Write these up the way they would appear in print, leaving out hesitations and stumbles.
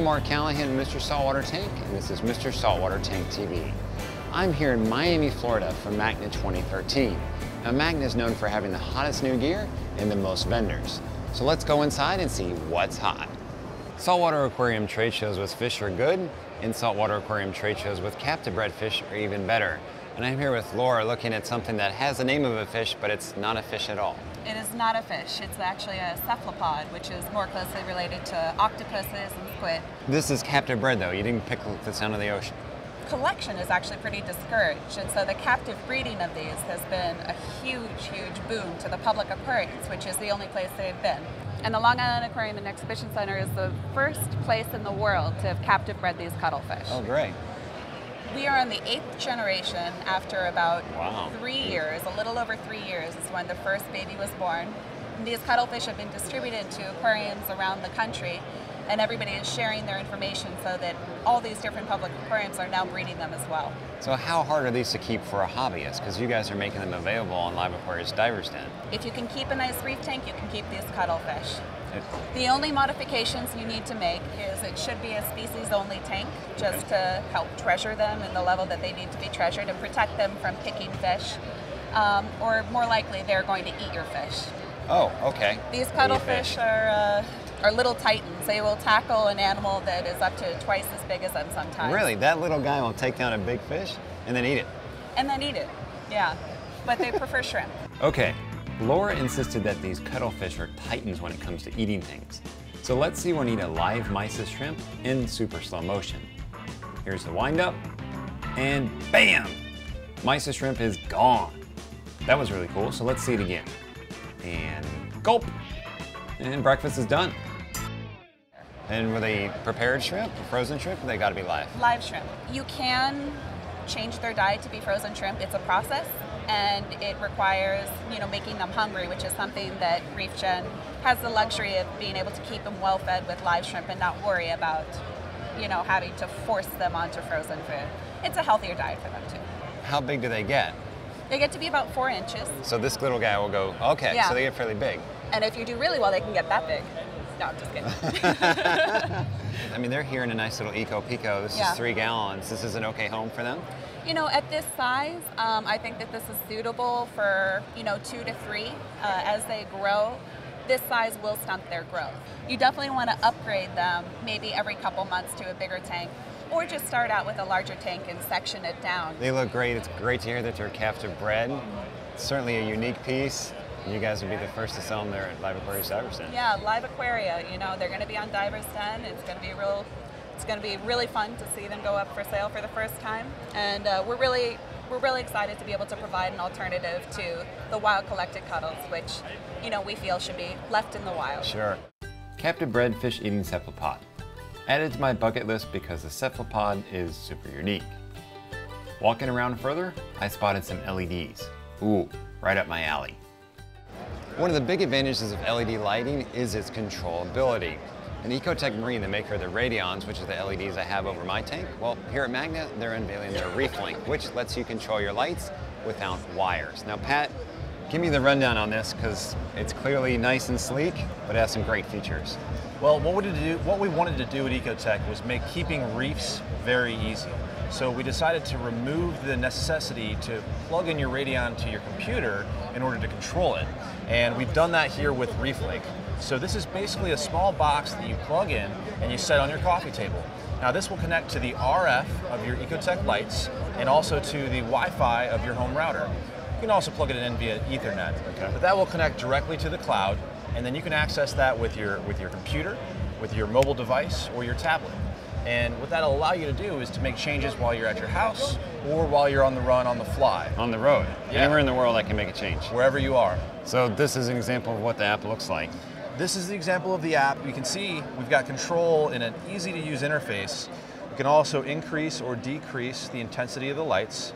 I'm Mark Callahan, Mr. Saltwater Tank, and this is Mr. Saltwater Tank TV. I'm here in Miami, Florida for MACNA 2013. Now, MACNA is known for having the hottest new gear and the most vendors. So let's go inside and see what's hot. Saltwater aquarium trade shows with fish are good, and saltwater aquarium trade shows with captive bred fish are even better. And I'm here with Laura looking at something that has the name of a fish, but it's not a fish at all. It is not a fish. It's actually a cephalopod, which is more closely related to octopuses and squid. This is captive bred though. You didn't pick the sound of the ocean. Collection is actually pretty discouraged, and so the captive breeding of these has been a huge, huge boon to the public aquariums, which is the only place they've been. And the Long Island Aquarium and Exhibition Center is the first place in the world to have captive bred these cuttlefish. Oh, great. We are in the 8th generation after about Wow. 3 years, a little over 3 years is when the first baby was born. And these cuttlefish have been distributed to aquariums around the country, and everybody is sharing their information so that all these different public aquariums are now breeding them as well. So how hard are these to keep for a hobbyist? Because you guys are making them available on Live Aquarius Divers Den. If you can keep a nice reef tank, you can keep these cuttlefish. The only modifications you need to make is it should be a species-only tank, just to help treasure them in the level that they need to be treasured and protect them from picking fish, or more likely they're going to eat your fish. Oh, okay. These cuttlefish are little titans. They will tackle an animal that is up to twice as big as them sometimes. Really? That little guy will take down a big fish and then eat it? And then eat it, yeah. But they prefer shrimp. Okay. Laura insisted that these cuttlefish are titans when it comes to eating things. So let's see one eat a live mysis shrimp in super slow motion. Here's the wind up, and bam! Mysis shrimp is gone. That was really cool, so let's see it again. And gulp! And breakfast is done. And were they prepared shrimp, frozen shrimp, or they gotta be live? Live shrimp. You can change their diet to be frozen shrimp. It's a process, and it requires, making them hungry, which is something that ReefGen has the luxury of being able to keep them well fed with live shrimp and not worry about, having to force them onto frozen food. It's a healthier diet for them too. How big do they get? They get to be about 4 inches. So this little guy will go, okay, Yeah. So they get fairly big. And if you do really well, they can get that big. No, I'm just kidding. I mean, they're here in a nice little Eco Pico. This is 3 gallons. This is an okay home for them? At this size, I think that this is suitable for, 2 to 3. As they grow, this size will stunt their growth. You definitely want to upgrade them maybe every couple months to a bigger tank, or just start out with a larger tank and section it down. They look great. It's great to hear that they're captive bred. It's certainly a unique piece. You guys would be the first to sell them there at Live Aquarius Divers Den. Yeah, Live Aquaria. They're going to be on Divers Den. It's going to be really fun to see them go up for sale for the first time, and we're really excited to be able to provide an alternative to the wild collected cuttles, which we feel should be left in the wild. Sure. Captive bred fish eating cephalopod. Added to my bucket list because the cephalopod is super unique. Walking around further, I spotted some LEDs. Ooh, right up my alley. One of the big advantages of LED lighting is its controllability. And Ecotec Marine, the maker of the Radions, which are the LEDs I have over my tank, well, here at MACNA, they're unveiling their Reeflink, which lets you control your lights without wires. Now, Pat, give me the rundown on this, because it's clearly nice and sleek, but it has some great features. Well, what we wanted to do at Ecotec was make keeping reefs very easy. So we decided to remove the necessity to plug in your Radion to your computer in order to control it. And we've done that here with Reeflink. So this is basically a small box that you plug in and you set on your coffee table. Now this will connect to the RF of your Ecotec lights and also to the Wi-Fi of your home router. You can also plug it in via Ethernet, but that will connect directly to the cloud, and then you can access that with your computer, with your mobile device, or your tablet. And what that'll allow you to do is to make changes while you're at your house or while you're on the run on the fly. On the road. Yeah. Anywhere in the world I can make a change. Wherever you are. So this is an example of what the app looks like. This is the example of the app. You can see we've got control in an easy to use interface. You can also increase or decrease the intensity of the lights.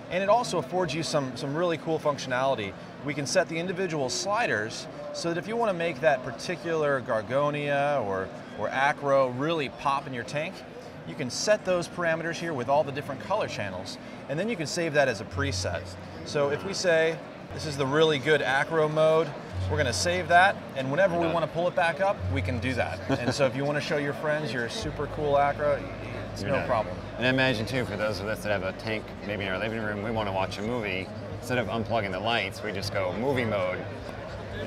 And it also affords you some really cool functionality. We can set the individual sliders so that if you want to make that particular Gorgonia or acro really pop in your tank, you can set those parameters here with all the different color channels, and then you can save that as a preset. So if we say this is the really good acro mode, We're gonna save that, and whenever we want to pull it back up, we can do that. And so if you want to show your friends your super cool Acra, it's no problem. And I imagine too, for those of us that have a tank, maybe in our living room, we want to watch a movie. Instead of unplugging the lights, we just go movie mode.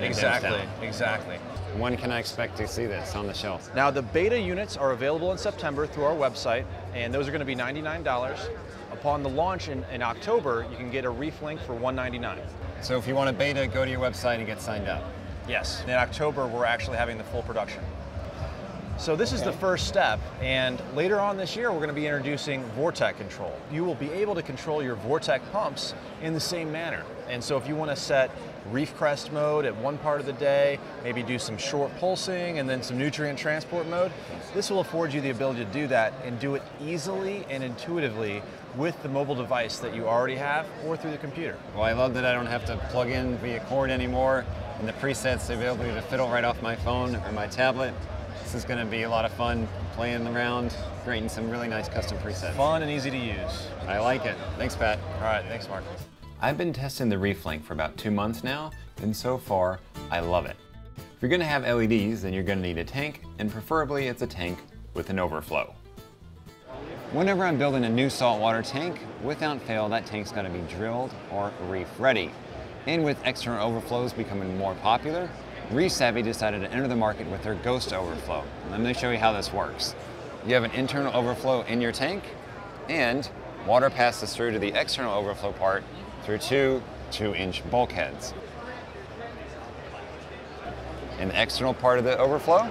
Exactly, exactly. When can I expect to see this on the shelf? Now the beta units are available in September through our website, and those are going to be $99. Upon the launch in October, you can get a Reeflink for $199. So if you want a beta, go to your website and get signed up. Yes, in October we're actually having the full production. So this is the first step, and later on this year we're going to be introducing Vortec control. You will be able to control your Vortec pumps in the same manner. And so if you want to set reef crest mode at one part of the day, maybe do some short pulsing and then some nutrient transport mode, this will afford you the ability to do that and do it easily and intuitively with the mobile device that you already have or through the computer. Well, I love that I don't have to plug in via cord anymore, and the presets available to fiddle right off my phone or my tablet. This is going to be a lot of fun playing around, creating some really nice custom presets. Fun and easy to use. I like it. Thanks, Pat. All right, thanks, Mark. I've been testing the Reeflink for about 2 months now, and so far, I love it. If you're going to have LEDs, then you're going to need a tank, and preferably it's a tank with an overflow. Whenever I'm building a new saltwater tank, without fail, that tank's got to be drilled or reef ready. And with external overflows becoming more popular, Reef Savvy decided to enter the market with their Ghost Overflow. Let me show you how this works. You have an internal overflow in your tank, and water passes through to the external overflow part through two 2-inch bulkheads. In the external part of the overflow,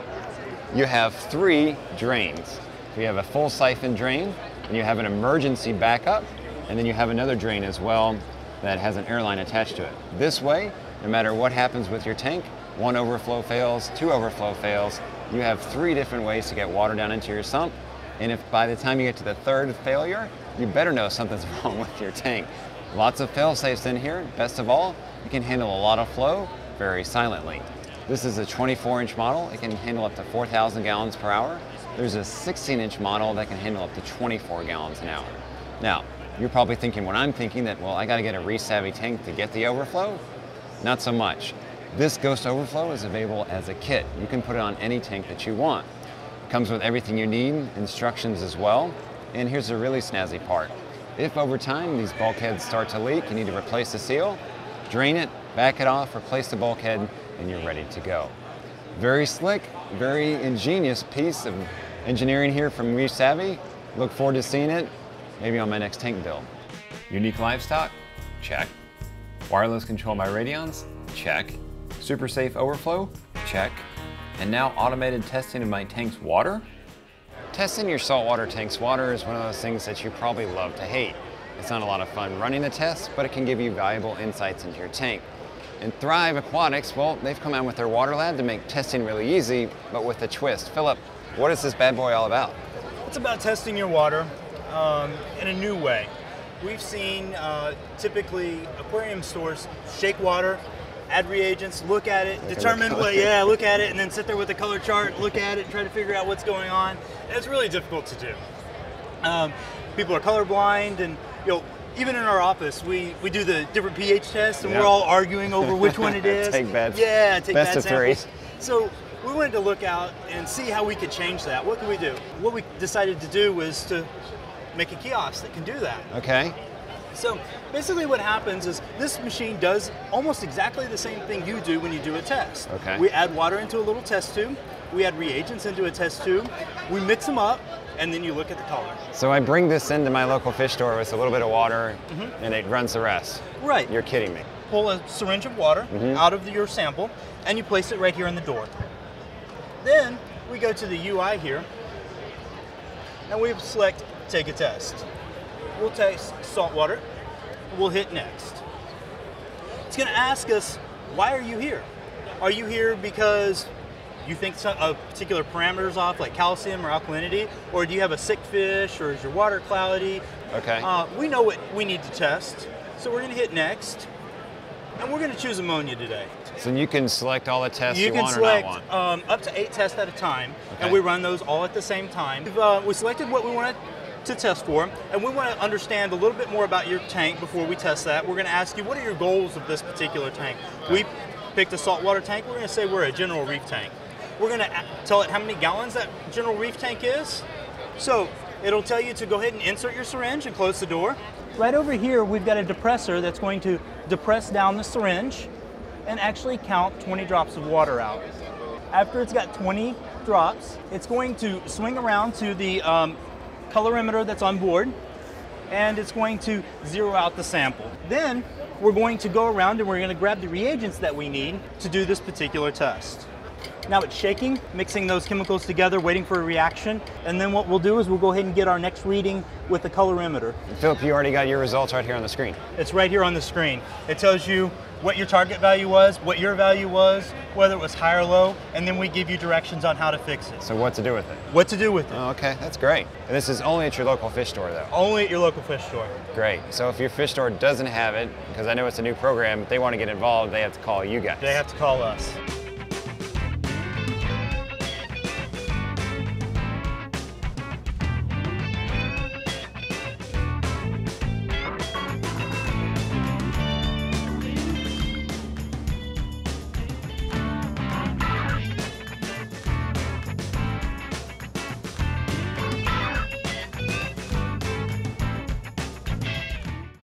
you have 3 drains. So you have a full siphon drain, and you have an emergency backup, and then you have another drain as well that has an airline attached to it. This way, no matter what happens with your tank, 1 overflow fails, 2 overflow fails, you have 3 different ways to get water down into your sump, and if by the time you get to the 3rd failure, you better know something's wrong with your tank. Lots of fail-safes in here. Best of all, you can handle a lot of flow very silently. This is a 24-inch model. It can handle up to 4,000 gallons per hour. There's a 16-inch model that can handle up to 24 gallons an hour. Now, you're probably thinking what I'm thinking, that, well, I gotta get a Reef Savvy tank to get the overflow. Not so much. This Ghost Overflow is available as a kit. You can put it on any tank that you want. It comes with everything you need, instructions as well. And here's the really snazzy part. If over time these bulkheads start to leak, you need to replace the seal, drain it, back it off, replace the bulkhead, and you're ready to go. Very slick, very ingenious piece of engineering here from Reef Savvy. Look forward to seeing it, maybe on my next tank build. Unique livestock? Check. Wireless control by radions? Check. Super safe overflow? Check. And now automated testing of my tank's water? Testing your saltwater tank's water is one of those things that you probably love to hate. It's not a lot of fun running the tests, but it can give you valuable insights into your tank. And Thrive Aquatics, well, they've come out with their water lab to make testing really easy, but with a twist. Philip, what is this bad boy all about? It's about testing your water in a new way. We've seen typically aquarium stores shake water, add reagents, look at it, determine what, look at it, and then sit there with a color chart, look at it, and try to figure out what's going on. And it's really difficult to do. People are colorblind, and even in our office, we do the different pH tests, and we're all arguing over which one it is. Take bad. Yeah, take best bad of samples. 3. So we wanted to look out and see how we could change that. What can we do? What we decided to do was to make a kiosk that can do that. Okay. So basically what happens is this machine does almost exactly the same thing you do when you do a test. Okay. We add water into a little test tube, we add reagents into a test tube, we mix them up, and then you look at the color. So I bring this into my local fish store with a little bit of water, and it runs the rest. Right. You're kidding me. Pull a syringe of water out of your sample, and you place it right here in the door. Then we go to the UI here, and we select take a test. We'll taste salt water. We'll hit next. It's going to ask us, why are you here? Are you here because you think a particular parameter is off, like calcium or alkalinity, or do you have a sick fish, or is your water cloudy? Okay. We know what we need to test, so we're going to hit next, and we're going to choose ammonia today. So you can select all the tests you can want select, or not want? Up to 8 tests at a time, Okay. and we run those all at the same time. We selected what we wanted to test for, and we want to understand a little bit more about your tank before we test that. We're going to ask you, what are your goals of this particular tank? We picked a saltwater tank, we're going to say we're a general reef tank. We're going to tell it how many gallons that general reef tank is. So it'll tell you to go ahead and insert your syringe and close the door. Right over here, we've got a depressor that's going to depress down the syringe and actually count 20 drops of water out. After it's got 20 drops, it's going to swing around to the colorimeter that's on board, and it's going to zero out the sample. Then we're going to go around and we're going to grab the reagents that we need to do this particular test. Now it's shaking, mixing those chemicals together, waiting for a reaction, and then what we'll do is we'll go ahead and get our next reading with the colorimeter. Philip, you already got your results right here on the screen. It's right here on the screen. It tells you what your target value was, what your value was, whether it was high or low, and then we give you directions on how to fix it. So what to do with it? What to do with it. Oh, okay, that's great. And this is only at your local fish store though? Only at your local fish store. Great. So if your fish store doesn't have it, because I know it's a new program, if they want to get involved, they have to call you guys. They have to call us.